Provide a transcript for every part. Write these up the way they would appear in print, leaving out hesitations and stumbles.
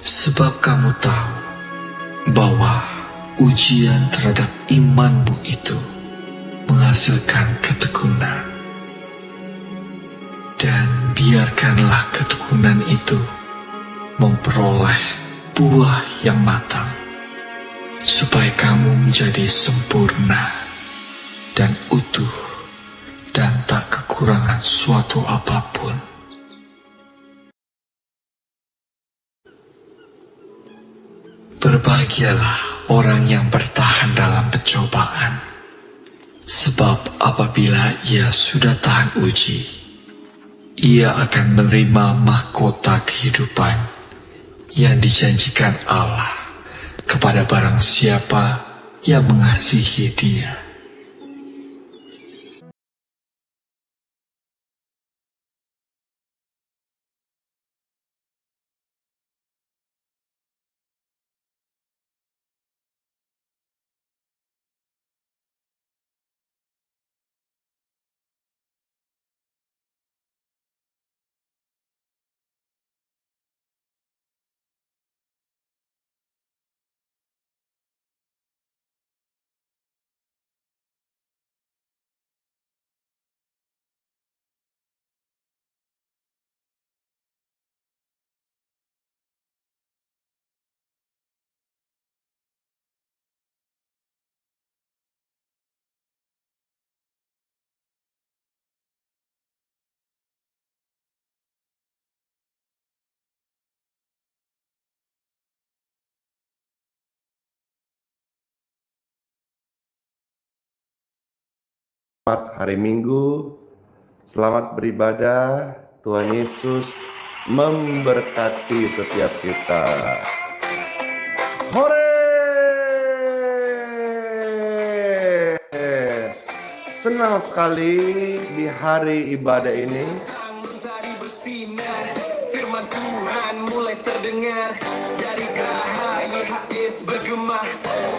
Sebab kamu tahu bahwa ujian terhadap imanmu itu menghasilkan ketekunan. Dan biarkanlah ketekunan itu memperoleh buah yang matang, supaya kamu menjadi sempurna dan utuh dan tak kekurangan suatu apapun. Berbahagialah orang yang bertahan dalam pencobaan, sebab apabila ia sudah tahan uji, ia akan menerima mahkota kehidupan yang dijanjikan Allah kepada barang siapa yang mengasihi Dia. Selamat hari Minggu, selamat beribadah. Tuhan Yesus memberkati setiap kita. Hore! Senang sekali di hari ibadah ini. Firman Tuhan mulai terdengar dari geraha YHS bergema,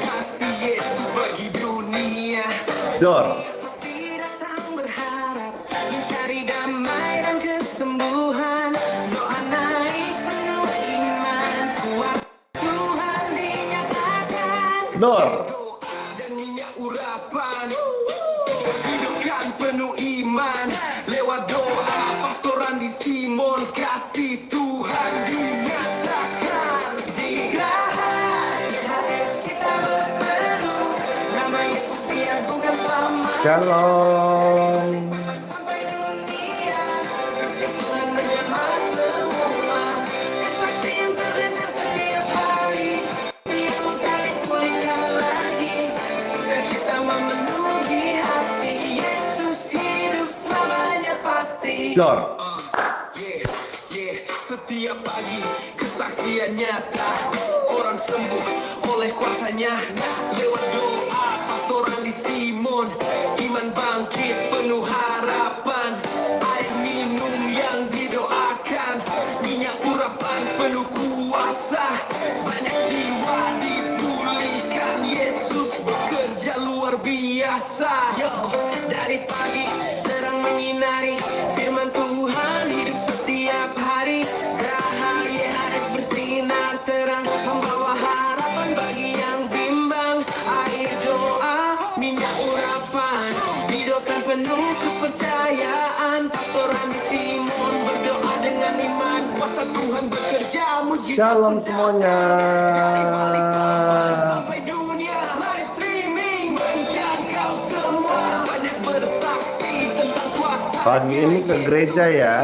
kasih Yesus bagi dunia. Dor. Dor. Dan minyak urapan, hidupkan penuh iman lewat doa pastoran di Simon, kasih Tuhan dinyatakan di geraha YHS kita berseru, nama Yesus diagungkan selama. Shalom. Sampai dunia Tuhan menjamah semua, kesaksian terdengar setiap hari. Dor. Setiap pagi kesaksian nyata, orang sembuh oleh kuasanya lewat doa pastoran di Simon, iman bangkit penuh harapan, air minum yang didoakan, minyak urapan penuh kuasa, banyak jiwa dipulihkan, Yesus bekerja luar biasa. Yo, dari pagi terang menyinari, firman Tuhan hidup setiap hari, geraha YHS bersinar terang, membawa harapan bagi yang bimbang, air doa, minyak urapan, hidupan penuh kepercayaan, pastoran di Simon berdoa dengan iman, kuasa Tuhan bekerja mujizat. Shalom semuanya. Sampai dunia live streaming menjangkau semua, banyak bersaksi tentang kuasa. Pagi ini ke gereja ya.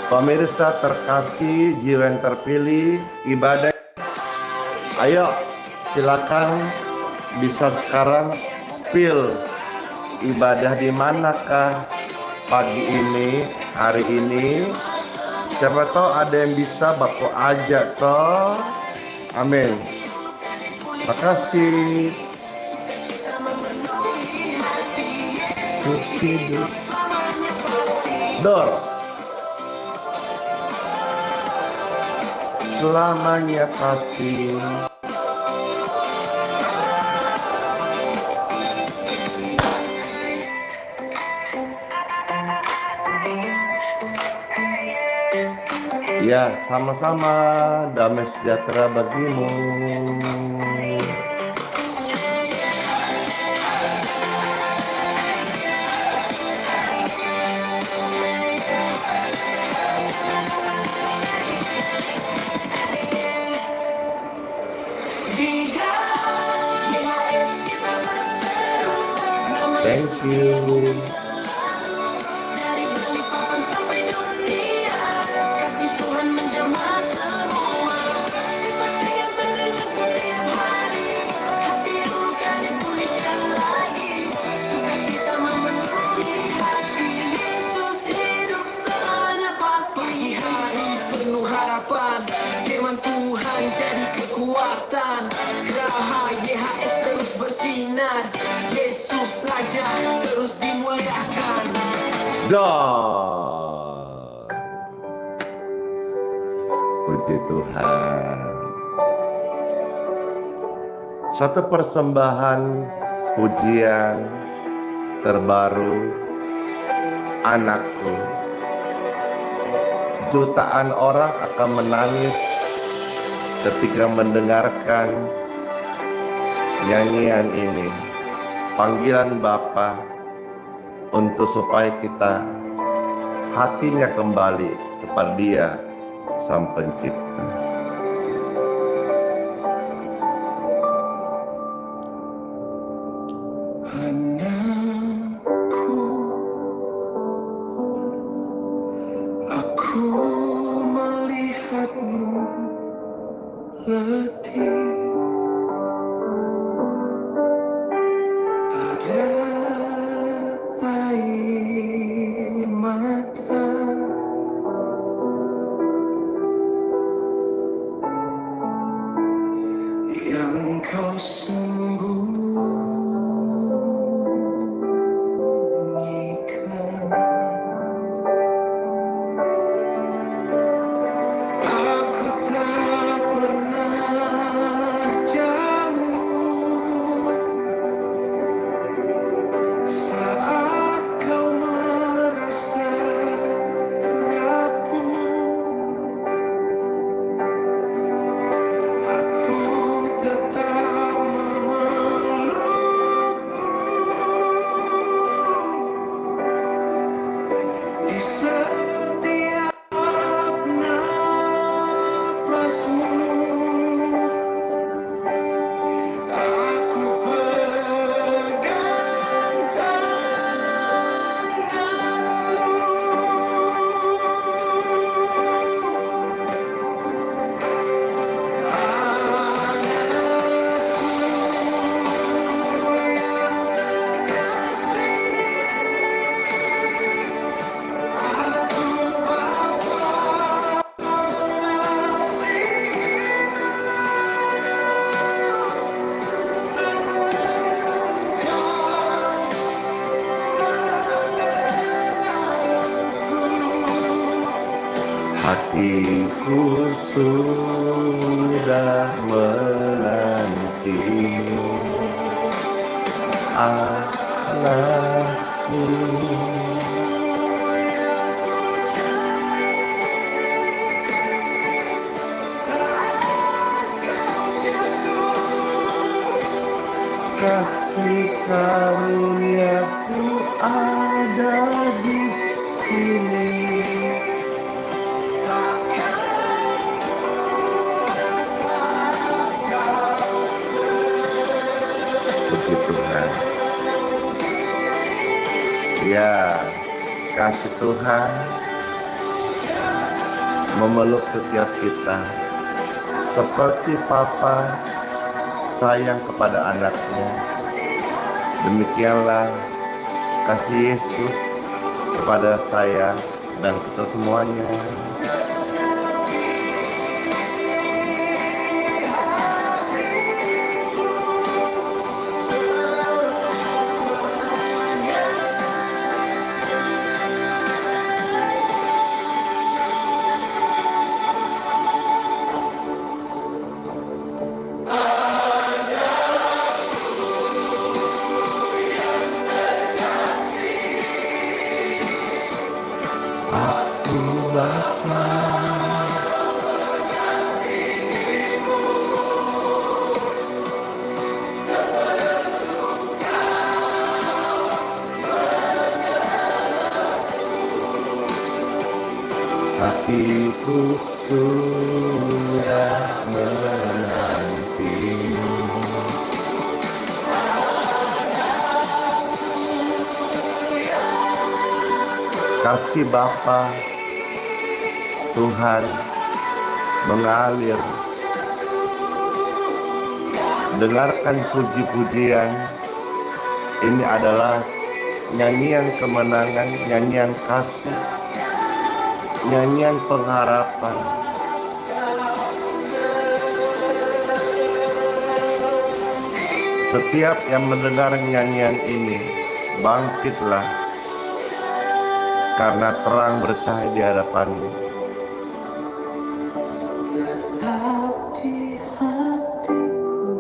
Pemirsa terkasih, jiwa yang terpilih, ibadah. Ayo, silakan bisa sekarang spill ibadah di manakah pagi ini, hari ini. Siapa tahu ada yang bisa Bapak ajak toh. Amin. Makasih. Dor. Selamanya pasti. Ya, sama-sama. Damai sejahtera bagimu. Thank you. Dari Balikpapan sampai dunia, kasih Tuhan menjamah semua. Saksi yang terdengar setiap hari, hati yang luka dipulihkan lagi. Sukacita memenuhi hati, Yesus hidup selamanya pasti. Pagi hari penuh harapan, firman Tuhan jadi kekuatan. Geraha YHS terus bersinar, Yesus Raja terus dimuliakan. God. Puji Tuhan. Satu persembahan pujian terbaru, anakku. Jutaan orang akan menangis ketika mendengarkan nyanyian ini. Panggilan Bapa untuk supaya kita hatinya kembali kepada Dia Sang Pencipta. Anakku, aku melihatmu letih. Ada air mata, yang kau sembunyikan. Aku tak pernah jauh saat kau merasa rapuh. Aku tetap memelukmu di setiap nafasmu. Aku pegang Hatiku sudah menantimu, anakku. Kasih karuniaku ada di sini. Puji Tuhan. Ya, kasih Tuhan memeluk setiap kita seperti Papa sayang kepada anaknya. Demikianlah kasih Yesus kepada saya dan kita semuanya. Aku sudah menanti. Kasih Bapa Tuhan mengalir. Dengarkan puji-pujian. Ini adalah nyanyian kemenangan, nyanyian kasih, nyanyian pengharapan. Setiap yang mendengar nyanyian ini, bangkitlah, karena terang bercahaya di hadapanmu. Tetap di hatiku,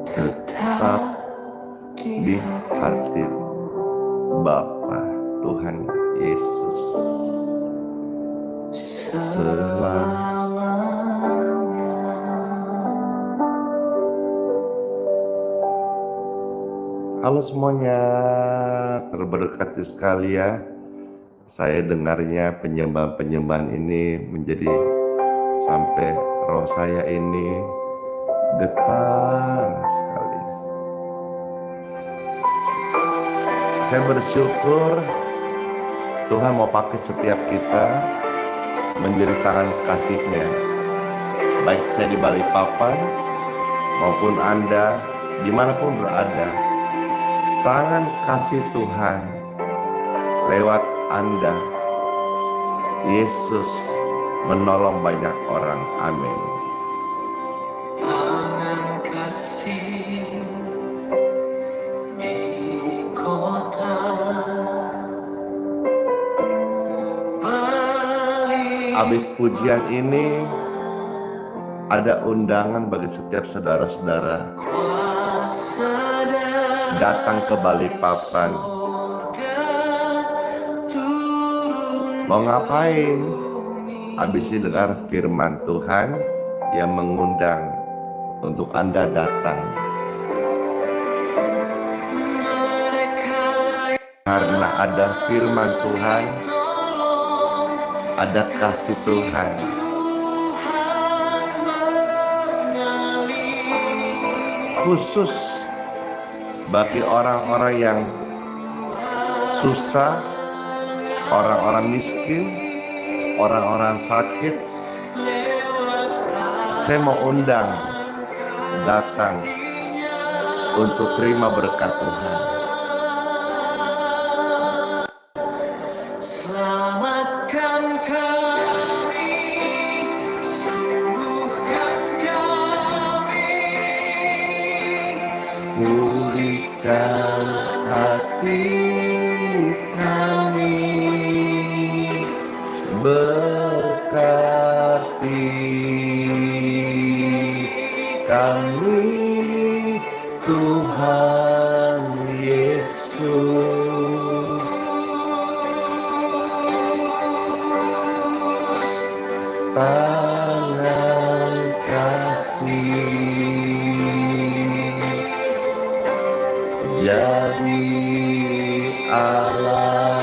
Tetap di hati Bapa Tuhan Yesus selamanya. Halo semuanya, terberkati sekali ya. Saya dengarnya penyembahan-penyembahan ini menjadi sampai roh saya ini getar sekali. Saya bersyukur Tuhan mau pakai setiap kita menjadi tangan kasih-Nya. Baik saya di Balikpapan maupun Anda dimanapun berada, tangan kasih Tuhan lewat Anda, Yesus menolong banyak orang. Amin. Tangan kasih di kota Bali. Habis pujian ini ada undangan bagi setiap saudara-saudara Kuasa dan datang ke Balikpapan. turun Mau ngapain? Habis ini dengar firman Tuhan yang mengundang untuk Anda datang. mereka Karena ada firman Tuhan, ada kasih Tuhan. Tuhan mengalir. Khusus bagi orang-orang yang susah, orang-orang miskin, orang-orang sakit. Saya mau undang datang untuk terima berkat Tuhan. Selamatkan kami, sembuhkan kami, Pulihkan hati kami, berkati kami, Tuhan Yesus. Tangan kasih jadi Allah.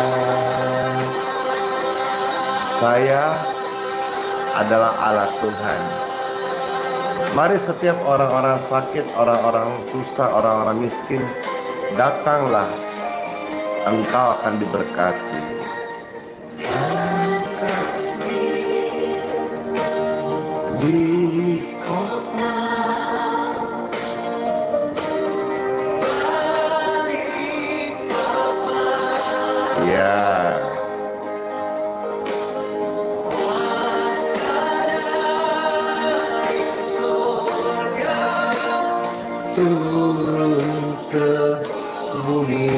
Saya adalah alat Tuhan. Mari setiap orang-orang sakit, orang-orang susah, orang-orang miskin, datanglah, engkau akan diberkati. Di kota ya, turun ke bumi.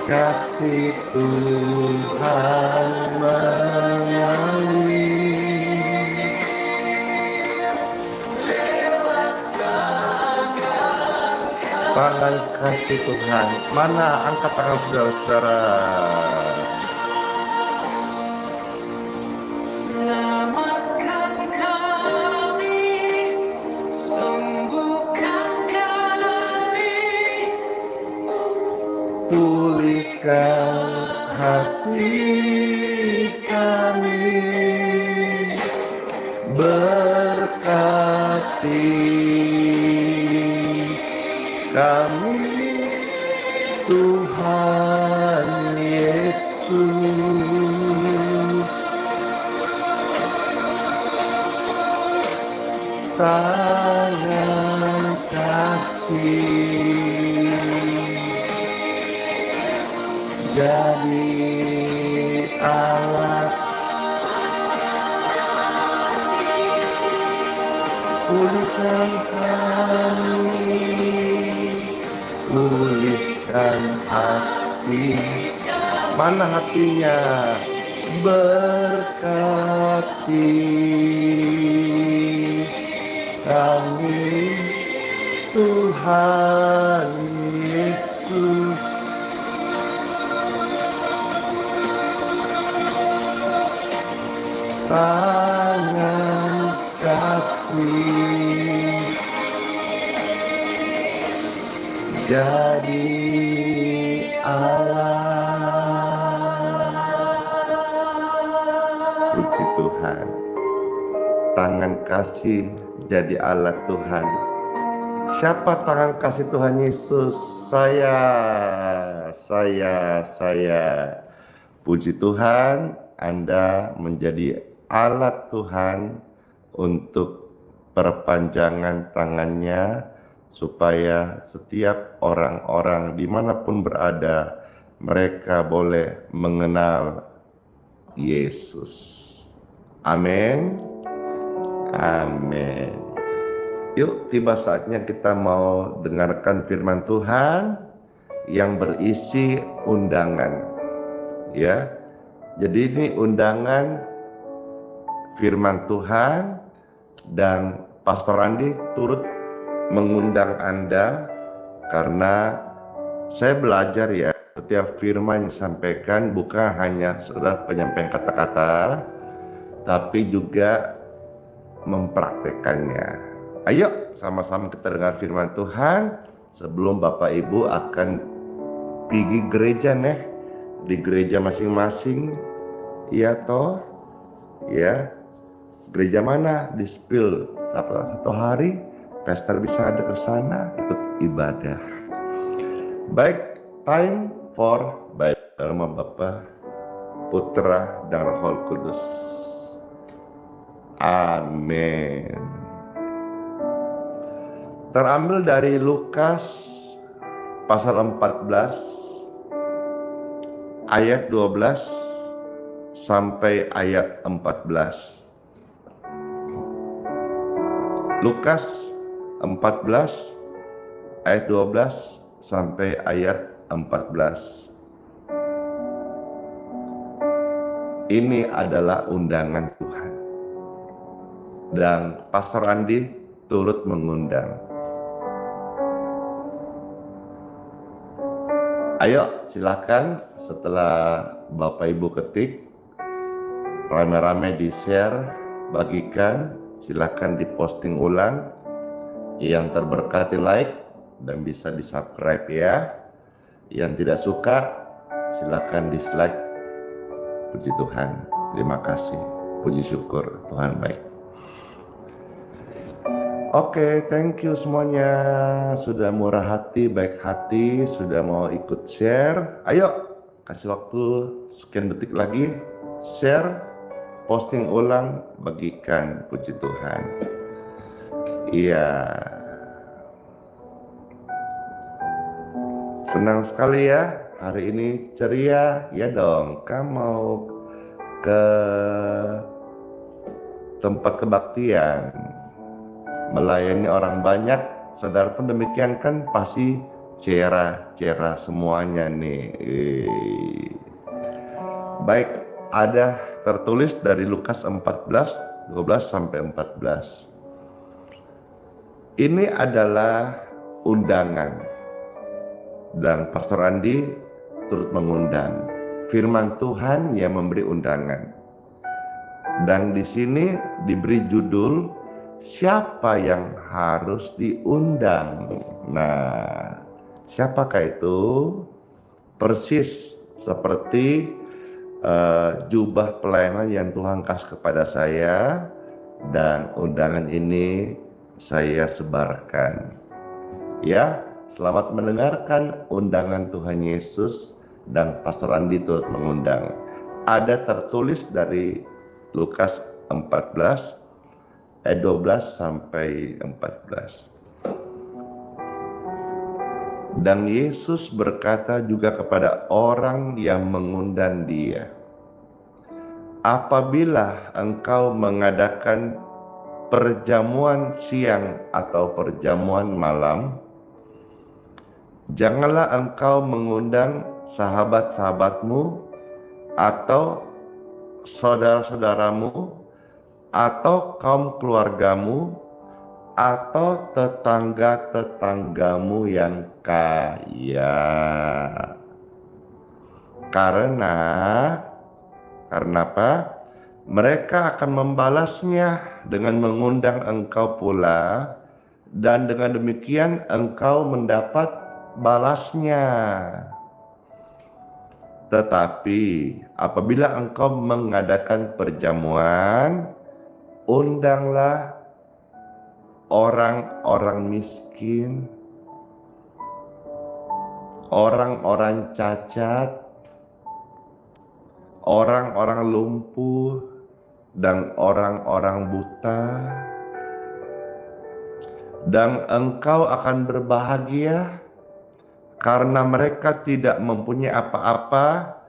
Kasih Tuhan mengalir. Tangan kasih Tuhan. Mana angkat tangan saudara-saudara? Selamatkan kami, sembuhkan kami, Pulihkan hati kami, berkati kami, Tuhan Yesus. Tangan kasih jadi alat, pulihkan kami, pulihkan hati. Mana hatinya? Berkati kami, Tuhan Yesus. Tangan kasih jadi alat. Puji Tuhan. Tangan kasih jadi alat Tuhan. Siapa tangan kasih Tuhan Yesus? Saya. Puji Tuhan, Anda menjadi alat Tuhan untuk perpanjangan tangannya, supaya setiap orang-orang dimanapun berada, mereka boleh mengenal Yesus. Amin. Amin. Yuk, tiba saatnya kita mau dengarkan firman Tuhan yang berisi undangan. Ya. Jadi ini undangan firman Tuhan, dan Pastor Andi turut mengundang Anda karena saya belajar ya, setiap firman yang disampaikan bukan hanya sekedar penyampaian kata-kata, tapi juga mempraktekannya. Ayo sama-sama kita dengar firman Tuhan sebelum Bapak Ibu akan pergi gereja nih, di gereja masing-masing. Iya toh? Ya. Gereja mana? Di spill satu hari pastor bisa ada ke sana ikut ibadah. Baik, time for Bible. Nama Bapa, Putra dan Roh Kudus. Amin. Terambil dari Lukas pasal 14 ayat 12 sampai ayat 14. Lukas 14 ayat 12 sampai ayat 14. Ini adalah undangan Tuhan, dan Pastor Andi turut mengundang. Ayo silakan, setelah Bapak Ibu ketik, rame-rame di share, bagikan, silakan diposting ulang. Yang terberkati like dan bisa di subscribe ya. Yang tidak suka silakan dislike. Puji Tuhan, terima kasih, puji syukur, Tuhan baik. Oke, thank you semuanya, sudah murah hati, baik hati, sudah mau ikut share. Ayo, kasih waktu sekian detik lagi, share, posting ulang, bagikan, puji Tuhan. Iya, senang sekali ya, hari ini ceria, ya dong. Kamu mau ke tempat kebaktian, melayani orang banyak, saudara pun demikian kan, pasti cerah semuanya nih. Baik, ada tertulis dari Lukas 14, 12 sampai 14. Ini adalah undangan dan Pastor Andi turut mengundang. Firman Tuhan yang memberi undangan. Dan di sini diberi judul, siapa yang harus diundang? Nah, siapakah itu? Persis seperti jubah pelayanan yang Tuhan kasih kepada saya, dan undangan ini saya sebarkan. Ya, selamat mendengarkan undangan Tuhan Yesus, dan Pastor Andi turut mengundang. Ada tertulis dari Lukas 14 ayat 12 sampai 14. Dan Yesus berkata juga kepada orang yang mengundang dia, apabila engkau mengadakan perjamuan siang atau perjamuan malam, janganlah engkau mengundang sahabat-sahabatmu atau saudara-saudaramu atau kaum keluargamu atau tetangga-tetanggamu yang kaya. Karena apa? Mereka akan membalasnya dengan mengundang engkau pula, dan dengan demikian engkau mendapat balasnya. Tetapi apabila engkau mengadakan perjamuan, undanglah orang-orang miskin, orang-orang cacat, orang-orang lumpuh, dan orang-orang buta. Dan engkau akan berbahagia karena mereka tidak mempunyai apa-apa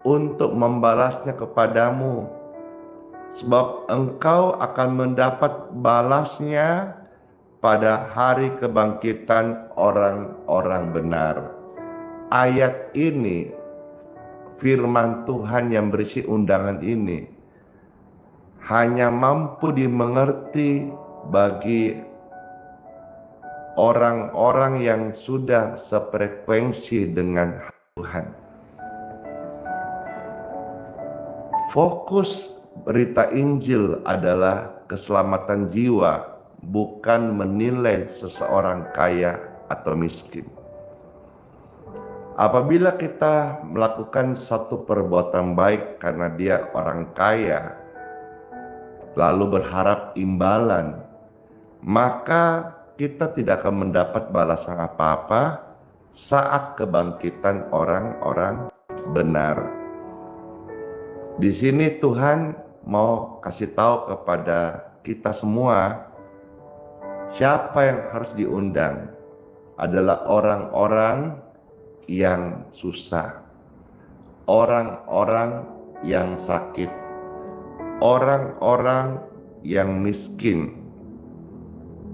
untuk membalasnya kepadamu. Sebab engkau akan mendapat balasnya pada hari kebangkitan orang-orang benar. Ayat ini, firman Tuhan yang berisi undangan ini, hanya mampu dimengerti bagi orang-orang yang sudah sefrekuensi dengan Tuhan. Fokus berita Injil adalah keselamatan jiwa, bukan menilai seseorang kaya atau miskin. Apabila kita melakukan satu perbuatan baik karena dia orang kaya, lalu berharap imbalan, maka kita tidak akan mendapat balasan apa-apa saat kebangkitan orang-orang benar. Di sini Tuhan mau kasih tahu kepada kita semua, siapa yang harus diundang adalah orang-orang yang susah, orang-orang yang sakit, orang-orang yang miskin,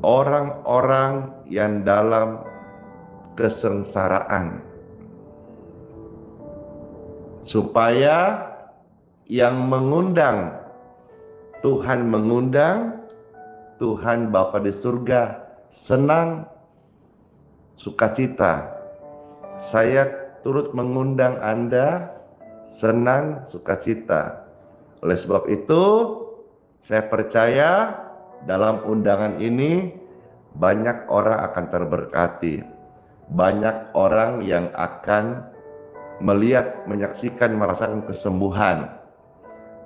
orang-orang yang dalam kesengsaraan, supaya yang mengundang, Tuhan mengundang, Tuhan Bapa di surga senang, sukacita. Saya turut mengundang Anda, senang, sukacita. Oleh sebab itu, saya percaya dalam undangan ini banyak orang akan terberkati. Banyak orang yang akan melihat, menyaksikan, merasakan kesembuhan.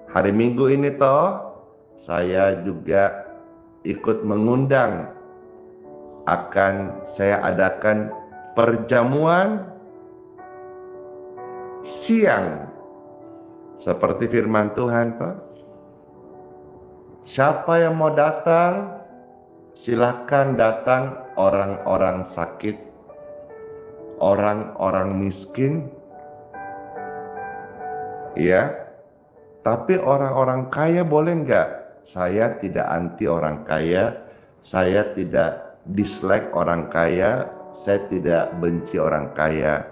Hari Minggu ini saya juga ikut mengundang, akan saya adakan perjamuan siang seperti firman Tuhan. Siapa yang mau datang, silakan datang. Orang-orang sakit, orang-orang miskin, ya. Tapi orang-orang kaya boleh enggak? Saya tidak anti orang kaya, saya tidak dislike orang kaya, saya tidak benci orang kaya.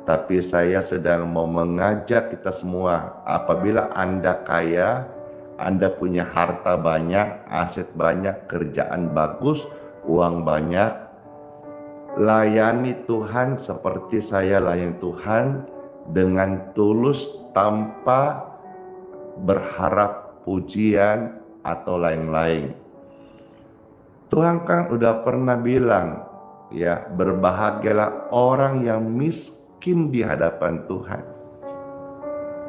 Tapi saya sedang mau mengajak kita semua, apabila Anda kaya, Anda punya harta banyak, aset banyak, kerjaan bagus, uang banyak, layani Tuhan seperti saya layani Tuhan, dengan tulus tanpa berharap pujian atau lain-lain. Tuhan kan udah pernah bilang, ya, berbahagialah orang yang miskin di hadapan Tuhan.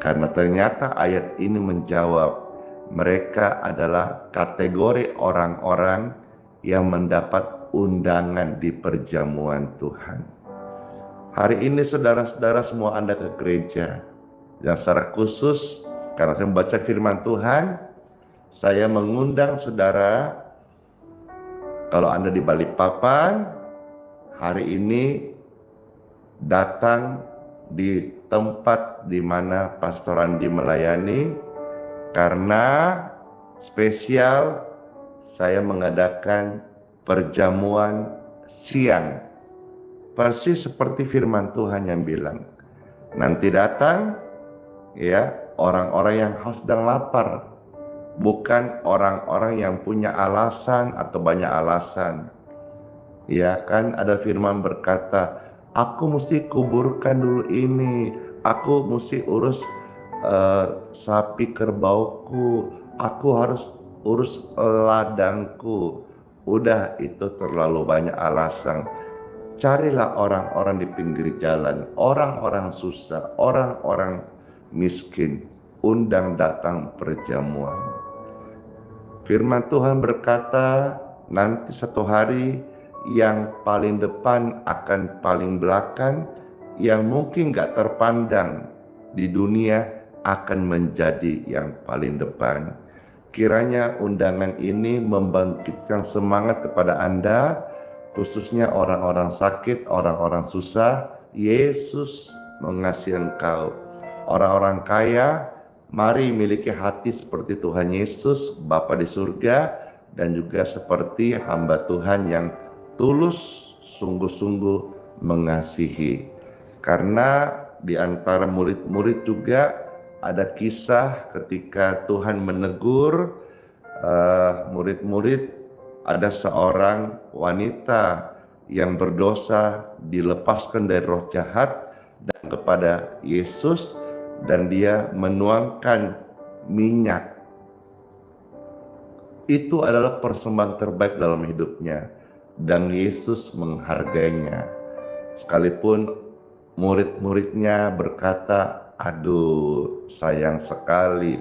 Karena ternyata ayat ini menjawab, mereka adalah kategori orang-orang yang mendapat undangan di perjamuan Tuhan. Hari ini saudara-saudara semua Anda ke gereja, dan secara khusus karena saya membaca firman Tuhan, saya mengundang saudara, kalau Anda di Balikpapan, hari ini datang di tempat di mana Pastor Andi melayani, karena spesial saya mengadakan perjamuan siang. Persis seperti firman Tuhan yang bilang, nanti datang ya orang-orang yang haus dan lapar, bukan orang-orang yang punya alasan atau banyak alasan. Ya kan, ada firman berkata, aku mesti kuburkan dulu ini, aku mesti urus sapi kerbauku, aku harus urus ladangku. Udah, itu terlalu banyak alasan. Carilah orang-orang di pinggir jalan, orang-orang susah, orang-orang miskin, undang datang perjamuan. Firman Tuhan berkata, nanti satu hari yang paling depan akan paling belakang, yang mungkin gak terpandang di dunia akan menjadi yang paling depan. Kiranya undangan ini membangkitkan semangat kepada Anda, khususnya orang-orang sakit, orang-orang susah. Yesus mengasihi engkau. Orang-orang kaya, mari miliki hati seperti Tuhan Yesus, Bapa di surga, dan juga seperti hamba Tuhan yang tulus, sungguh-sungguh mengasihi. Karena di antara murid-murid juga ada kisah ketika Tuhan menegur murid-murid, ada seorang wanita yang berdosa dilepaskan dari roh jahat dan kepada Yesus, dan dia menuangkan minyak. Itu adalah persembahan terbaik dalam hidupnya, dan Yesus menghargainya. Sekalipun murid-muridnya berkata, aduh sayang sekali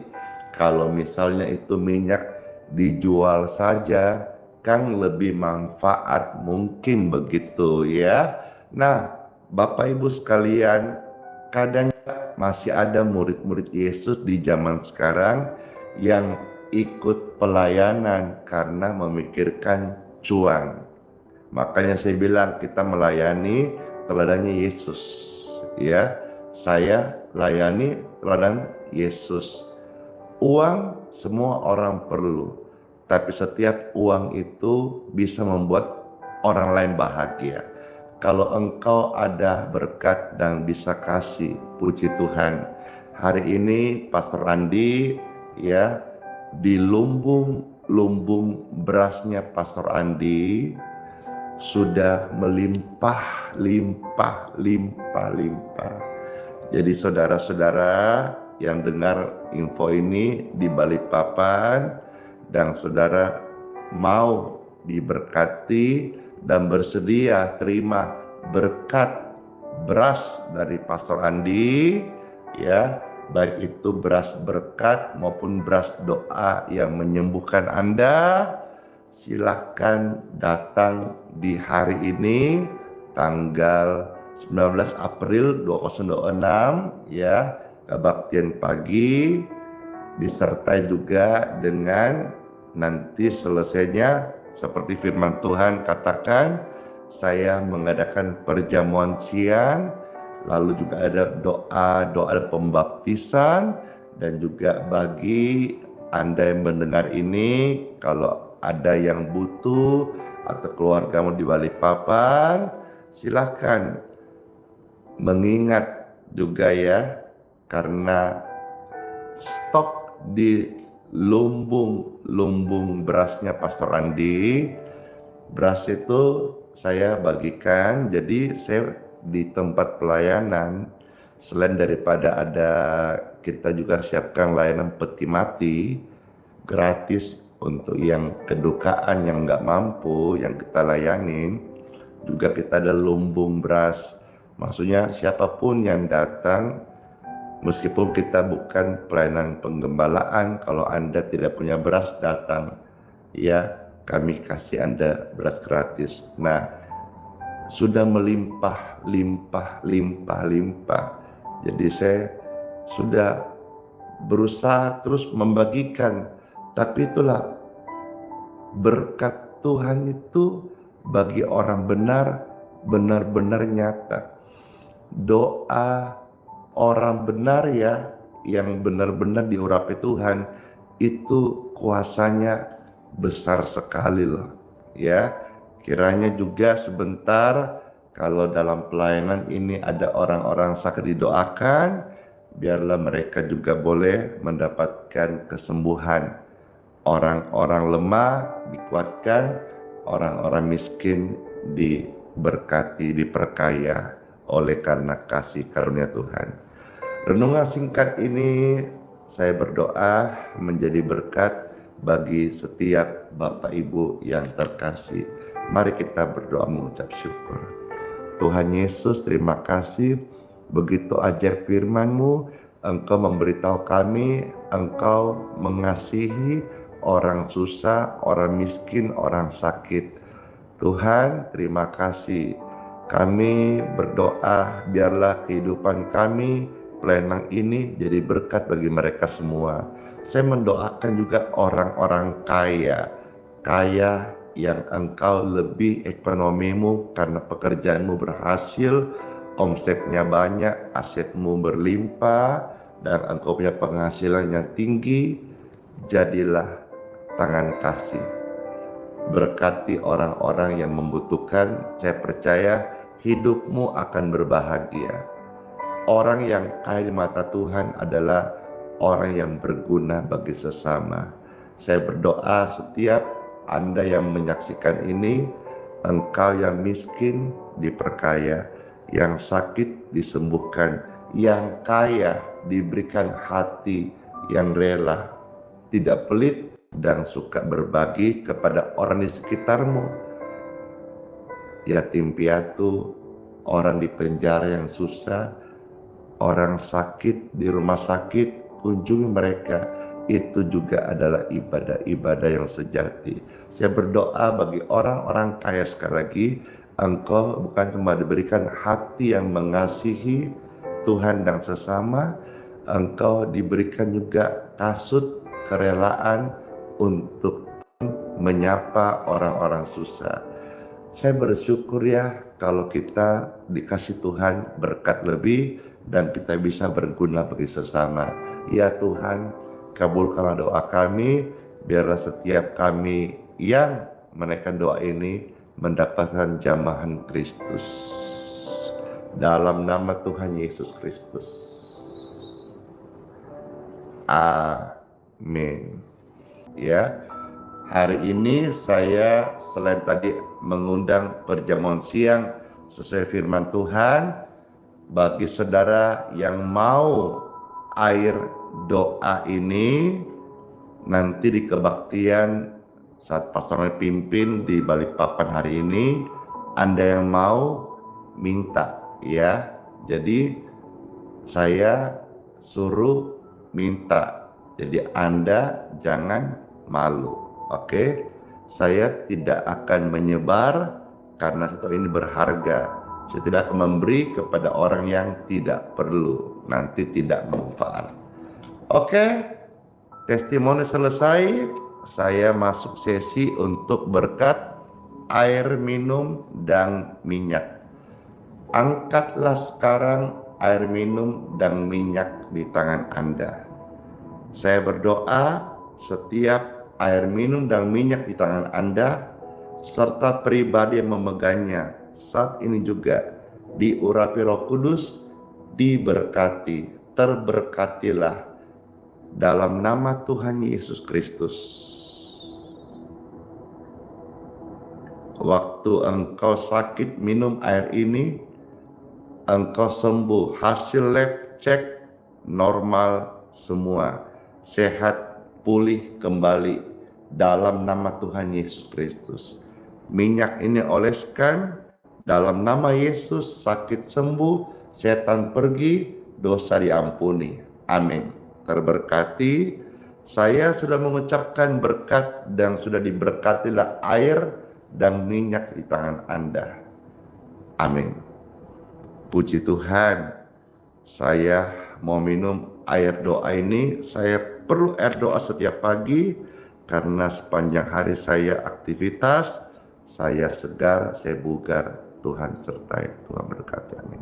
kalau misalnya itu minyak dijual saja, kan lebih manfaat, mungkin begitu ya. Nah, Bapak Ibu sekalian, kadang masih ada murid-murid Yesus di zaman sekarang yang ikut pelayanan karena memikirkan cuan. Makanya saya bilang kita melayani teladannya Yesus, ya. Saya layani teladan Yesus. Uang semua orang perlu, tapi setiap uang itu bisa membuat orang lain bahagia. Kalau engkau ada berkat dan bisa kasih, puji Tuhan. Hari ini Pastor Andi, ya, di lumbung berasnya Pastor Andi sudah melimpah. Jadi saudara-saudara yang dengar info ini di Balikpapan dan saudara mau diberkati dan bersedia terima berkat beras dari Pastor Andi, ya, baik itu beras berkat maupun beras doa yang menyembuhkan Anda, silahkan datang di hari ini tanggal 19 April 2026, ya, kebaktian pagi, disertai juga dengan nanti selesainya seperti firman Tuhan katakan, saya mengadakan perjamuan siang, lalu juga ada doa pembaptisan, dan juga bagi Anda yang mendengar ini, kalau ada yang butuh atau keluargamu di Balikpapan, silahkan. Mengingat juga ya, karena stok di lumbung berasnya Pastor Andi, beras itu saya bagikan. Jadi saya di tempat pelayanan, selain daripada ada, kita juga siapkan layanan peti mati gratis untuk yang kedukaan, yang nggak mampu, yang kita layanin. Juga kita ada lumbung beras, maksudnya siapapun yang datang, meskipun kita bukan pelayanan penggembalaan, kalau Anda tidak punya beras datang, ya kami kasih Anda beras gratis. Nah, sudah melimpah, limpah. Jadi saya sudah berusaha terus membagikan, tapi itulah berkat Tuhan itu bagi orang benar-benar nyata. Doa orang benar ya, yang benar-benar diurapi Tuhan, itu kuasanya besar sekali loh ya. Kiranya juga sebentar kalau dalam pelayanan ini ada orang-orang sakit didoakan, biarlah mereka juga boleh mendapatkan kesembuhan. Orang-orang lemah dikuatkan, orang-orang miskin diberkati, diperkaya oleh karena kasih karunia Tuhan. Renungan singkat ini saya berdoa menjadi berkat bagi setiap Bapak Ibu yang terkasih. Mari kita berdoa mengucap syukur. Tuhan Yesus, terima kasih begitu ajaib firman-Mu. Engkau memberitahu kami, Engkau mengasihi orang susah, orang miskin, orang sakit. Tuhan, terima kasih. Kami berdoa biarlah kehidupan kami pelayanan ini jadi berkat bagi mereka semua. Saya mendoakan juga orang-orang kaya yang engkau lebih ekonomimu karena pekerjaanmu berhasil, omsetnya banyak, asetmu berlimpah, dan engkau punya penghasilan yang tinggi. Jadilah tangan kasih. Berkati orang-orang yang membutuhkan. Saya percaya hidupmu akan berbahagia. Orang yang kaya di mata Tuhan adalah orang yang berguna bagi sesama. Saya berdoa setiap Anda yang menyaksikan ini, engkau yang miskin diperkaya, yang sakit disembuhkan, yang kaya diberikan hati yang rela, tidak pelit dan suka berbagi kepada orang di sekitarmu. Yatim piatu, orang di penjara yang susah, orang sakit di rumah sakit, kunjungi mereka. Itu juga adalah ibadah-ibadah yang sejati. Saya berdoa bagi orang-orang kaya sekali lagi, engkau bukan cuma diberikan hati yang mengasihi Tuhan dan sesama, engkau diberikan juga kasut kerelaan untuk menyapa orang-orang susah. Saya bersyukur ya kalau kita dikasih Tuhan berkat lebih dan kita bisa berguna bagi sesama. Ya Tuhan, kabulkanlah doa kami, biarlah setiap kami yang menaikkan doa ini mendapatkan jamahan Kristus. Dalam nama Tuhan Yesus Kristus. Amin. Ya, hari ini saya selain tadi mengundang perjamuan siang sesuai firman Tuhan, bagi saudara yang mau air doa ini nanti di kebaktian saat pasangan pimpin di Balikpapan hari ini, Anda yang mau minta ya. Jadi saya suruh minta. Jadi Anda jangan malu. Oke? Saya tidak akan menyebar karena setelah ini berharga. Saya tidak akan memberi kepada orang yang tidak perlu, nanti tidak manfaat. Oke, testimoni selesai. Saya masuk sesi untuk berkat air minum dan minyak. Angkatlah sekarang air minum dan minyak di tangan Anda. Saya berdoa setiap air minum dan minyak di tangan Anda serta pribadi yang memegangnya saat ini juga diurapi Roh Kudus, diberkati, terberkatilah dalam nama Tuhan Yesus Kristus. Waktu engkau sakit minum air ini, engkau sembuh. Hasil lab cek normal semua. Sehat, pulih kembali dalam nama Tuhan Yesus Kristus. Minyak ini oleskan dalam nama Yesus, sakit sembuh, setan pergi, dosa diampuni. Amin. Terberkati. Saya sudah mengucapkan berkat dan sudah diberkatilah air dan minyak di tangan Anda. Amin. Puji Tuhan. Saya mau minum air doa ini. Saya perlu air doa setiap pagi karena sepanjang hari saya aktivitas, saya segar, saya bugar. Tuhan sertai, Tuhan berkati. Amin.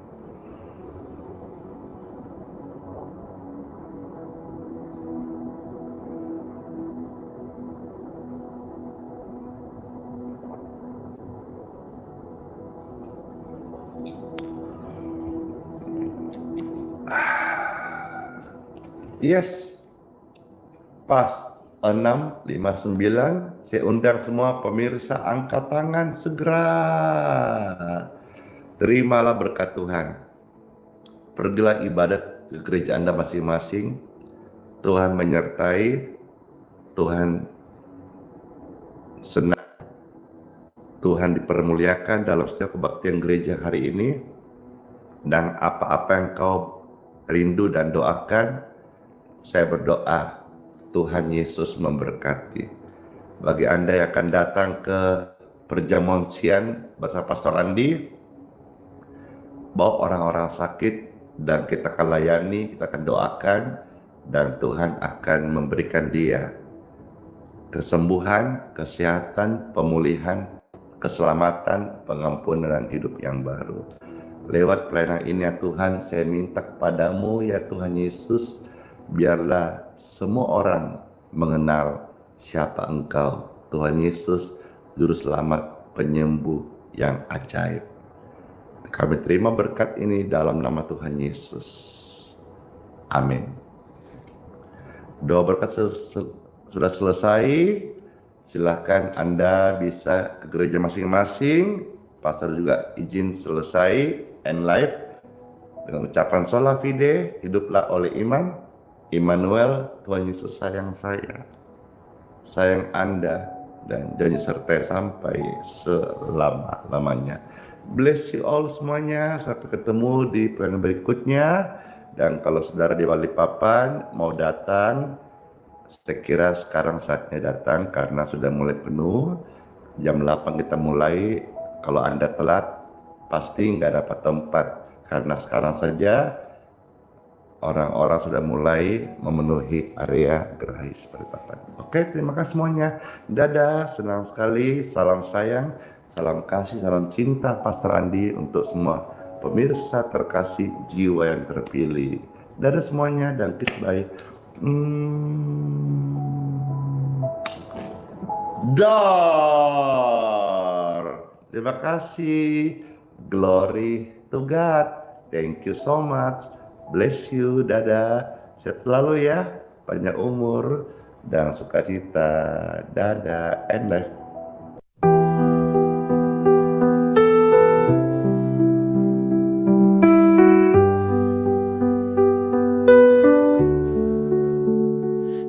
Yes, pas 6:59. Saya undang semua pemirsa, angkat tangan segera. Terimalah berkat Tuhan. Pergilah ibadat ke gereja Anda masing-masing. Tuhan menyertai, Tuhan senang, Tuhan dipermuliakan dalam setiap kebaktian gereja hari ini. Dan apa-apa yang kau rindu dan doakan, saya berdoa Tuhan Yesus memberkati. Bagi Anda yang akan datang ke perjamuan siang bersama Pastor Andi, bawa orang-orang sakit dan kita akan layani, kita akan doakan, dan Tuhan akan memberikan dia kesembuhan, kesehatan, pemulihan, keselamatan, pengampunan, dan hidup yang baru. Lewat pelayanan ini ya Tuhan, saya minta kepadamu ya Tuhan Yesus, biarlah semua orang mengenal siapa Engkau, Tuhan Yesus, Juru Selamat, Penyembuh yang ajaib. Kami terima berkat ini dalam nama Tuhan Yesus. Amin. Doa berkat sudah selesai. Silahkan Anda bisa ke gereja masing-masing. Pastor juga izin selesai and live dengan ucapan sola fide, hiduplah oleh iman. Immanuel, Tuhan Yesus sayang saya, sayang Anda, dan janji sertai sampai selama-lamanya. Bless you all semuanya, sampai ketemu di pelayanan berikutnya. Dan kalau saudara di Balikpapan mau datang, saya kira sekarang saatnya datang karena sudah mulai penuh. Jam 8 kita mulai, kalau Anda telat pasti nggak dapat tempat. Karena sekarang saja orang-orang sudah mulai memenuhi area Geraha Balikpapan. Oke, terima kasih semuanya. Dadah, senang sekali. Salam sayang, salam kasih, salam cinta Pastor Andi untuk semua pemirsa terkasih jiwa yang terpilih. Dadah semuanya dan kiss bye. Terima kasih. Glory to God. Thank you so much. Bless you, dadah. Sehat selalu ya, panjang umur dan sukacita. Dadah, and life.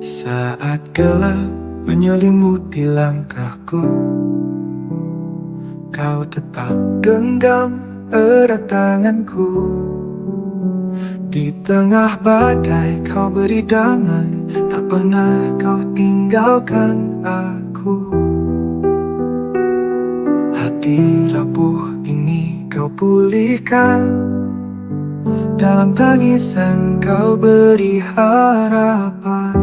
Saat gelap menyelimuti langkahku, kau tetap genggam erat tanganku. Di tengah badai kau beri damai, tak pernah kau tinggalkan aku. Hati rapuh ini kau pulihkan, dalam tangisan kau beri harapan.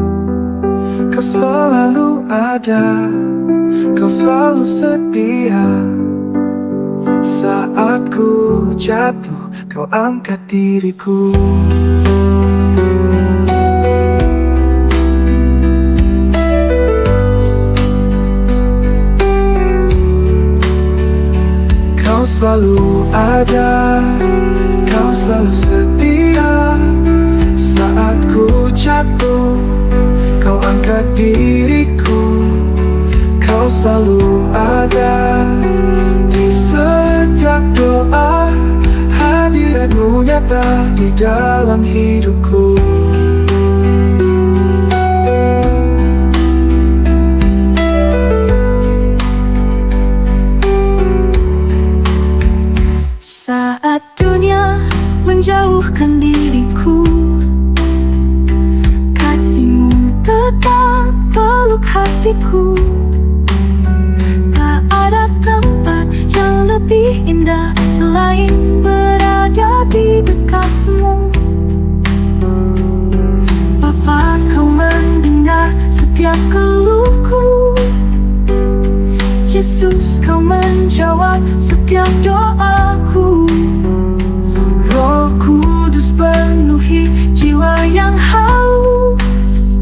Kau selalu ada, kau selalu setia. Saat ku jatuh, kau angkat diriku. Kau selalu ada, kau selalu setia. Saat ku jatuh, kau angkat diriku. Kau selalu ada, Hadiratmu nyata di dalam hidupku. Saat dunia menjauhkan diriku, kasih-Mu tetap peluk hatiku. Tak ada tempat yang lebih indah selain berada di dekat-Mu. Bapa, Kau mendengar setiap keluhku. Yesus, Kau menjawab setiap doaku. Roh Kudus penuhi jiwa yang haus.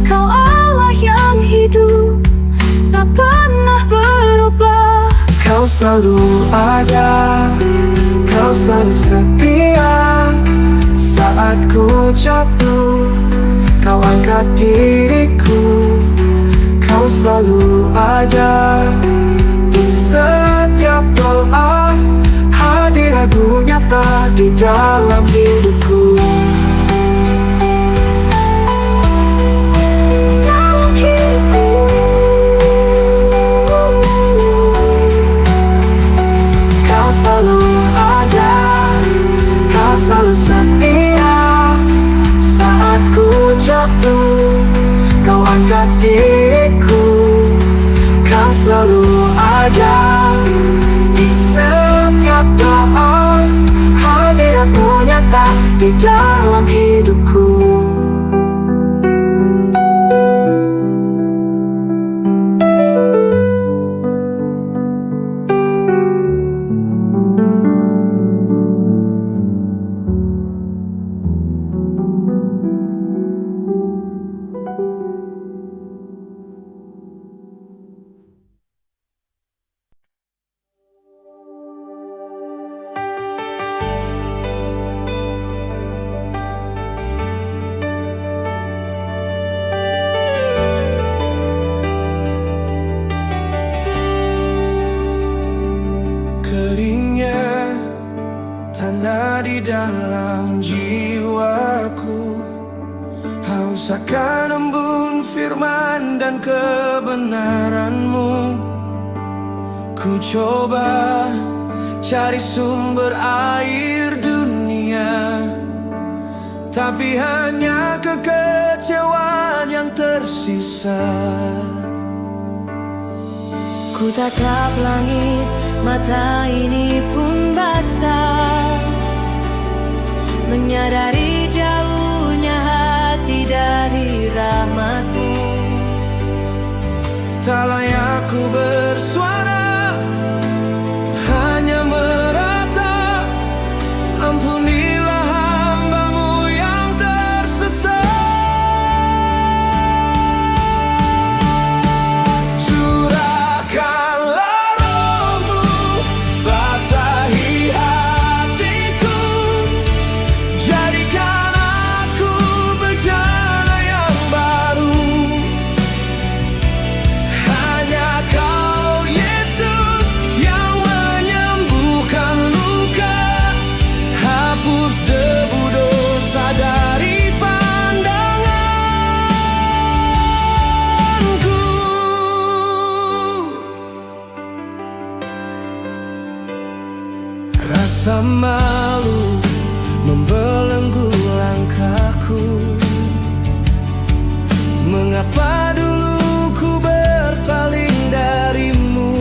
Kau Allah yang hidup, tak pernah berubah. Kau selalu ada, Kau selalu setia. Saat ku jatuh, Kau angkat diriku. Kau selalu ada di setiap doa. Hadiratmu nyata di dalam hidupku. Dalam hidupku. Kau selalu ada, Kau selalu setia. Saat ku jatuh, Kau angkat diriku. Kau selalu ada di setiap doa. Hadiratmu nyata di dalam hidupku. Keringnya tanah di dalam jiwaku, haus akan embun firman dan kebenaran-Mu. Ku coba cari sumber air dunia, tapi hanya kekecewaan yang tersisa. Ku tatap langit, mata ini pun basah, menyadari jauhnya hati dari rahmat-Mu. Tak layak ku bersuara, hanya meratap. Ampunilah hamba-Mu yang tersesat. Curahkanlah Roh-Mu, basahi hatiku. Jadikan aku bejana yang baru. Hanya Kau, Yesus, yang menyembuhkan luka. Hapus debu dosa dari pandanganku. Rasa malu membelenggu langkahku. Mengapa dulu ku berpaling dari-Mu?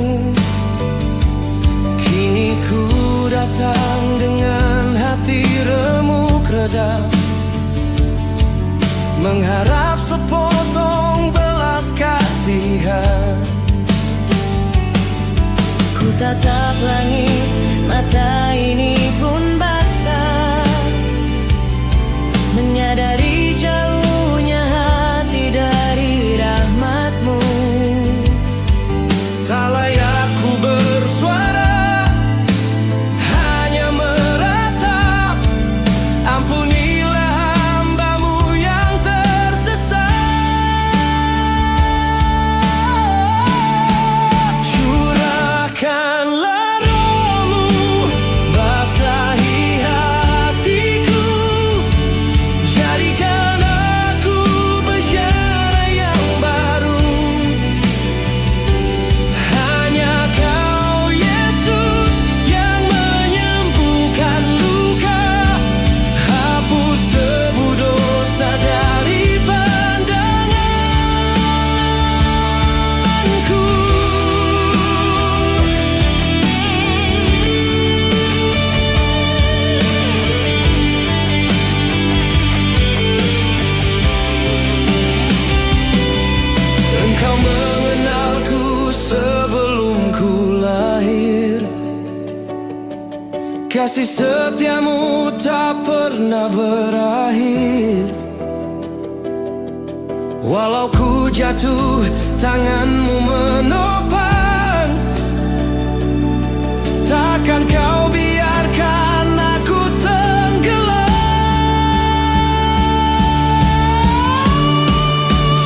Kini ku datang dengan hati remuk redam, mengharap sepotong belas kasihan. Ku tatap langit, mata ini pun basah, menyadari jauhnya hati dari rahmat-Mu. Tak layak ku bersuara, hanya meratap. Ampunilah hamba-Mu yang tersesat. Curahkanlah Roh-Mu, basahi Kasih setiamu tak pernah berakhir. Walau ku jatuh, tanganmu menopang. Takkan kau biarkan aku tenggelam.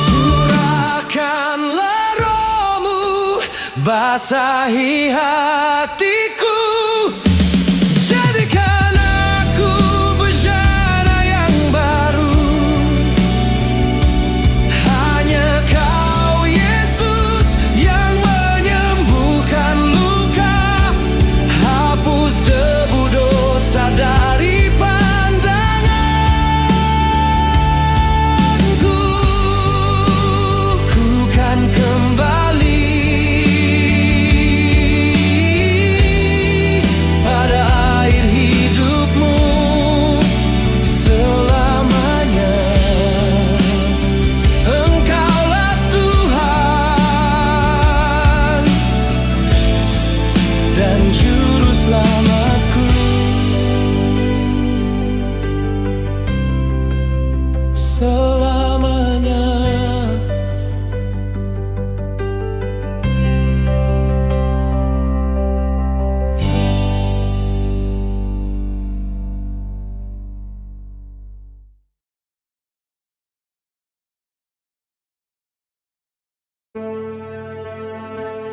Curahkanlah rohmu, basahi hatiku. Jadikan aku bejana yang baru. Hanya kau Yesus yang menyembuhkan luka. Hapus debu dosa dari pandanganku. Ku kan kembali pada air hidupmu selamanya. Engkaulah Tuhan dan Juru Selamatku selamanya.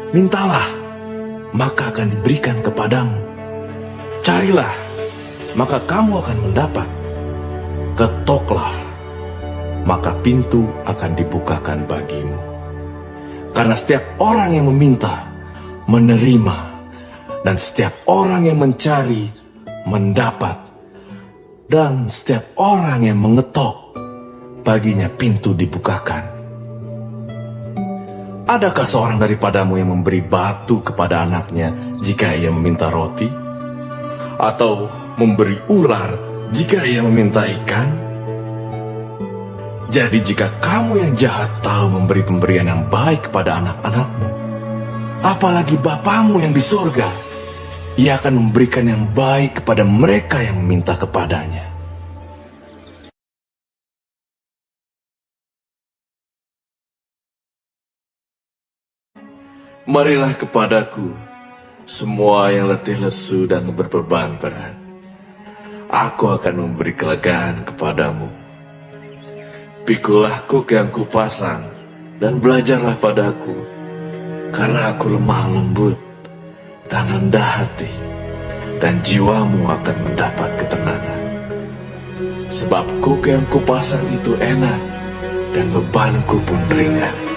Mintalah, maka akan diberikan kepadamu. Carilah, maka kamu akan mendapat. Ketoklah, maka pintu akan dibukakan bagimu. Karena setiap orang yang meminta, menerima. Dan setiap orang yang mencari, mendapat. Dan setiap orang yang mengetok, baginya pintu dibukakan. Adakah seorang daripadamu yang memberi batu kepada anaknya jika ia meminta roti? Atau memberi ular jika ia meminta ikan? Jadi jika kamu yang jahat tahu memberi pemberian yang baik kepada anak-anakmu, apalagi Bapamu yang di surga, Ia akan memberikan yang baik kepada mereka yang meminta kepadanya. Marilah kepadaku, semua yang letih lesu dan berbeban berat. Aku akan memberi kelegaan kepadamu. Pikulah kuk yang kupasang, dan belajarlah padaku, karena aku lemah lembut dan rendah hati, dan jiwamu akan mendapat ketenangan. Sebab kuk yang kupasang itu enak, dan bebanku pun ringan.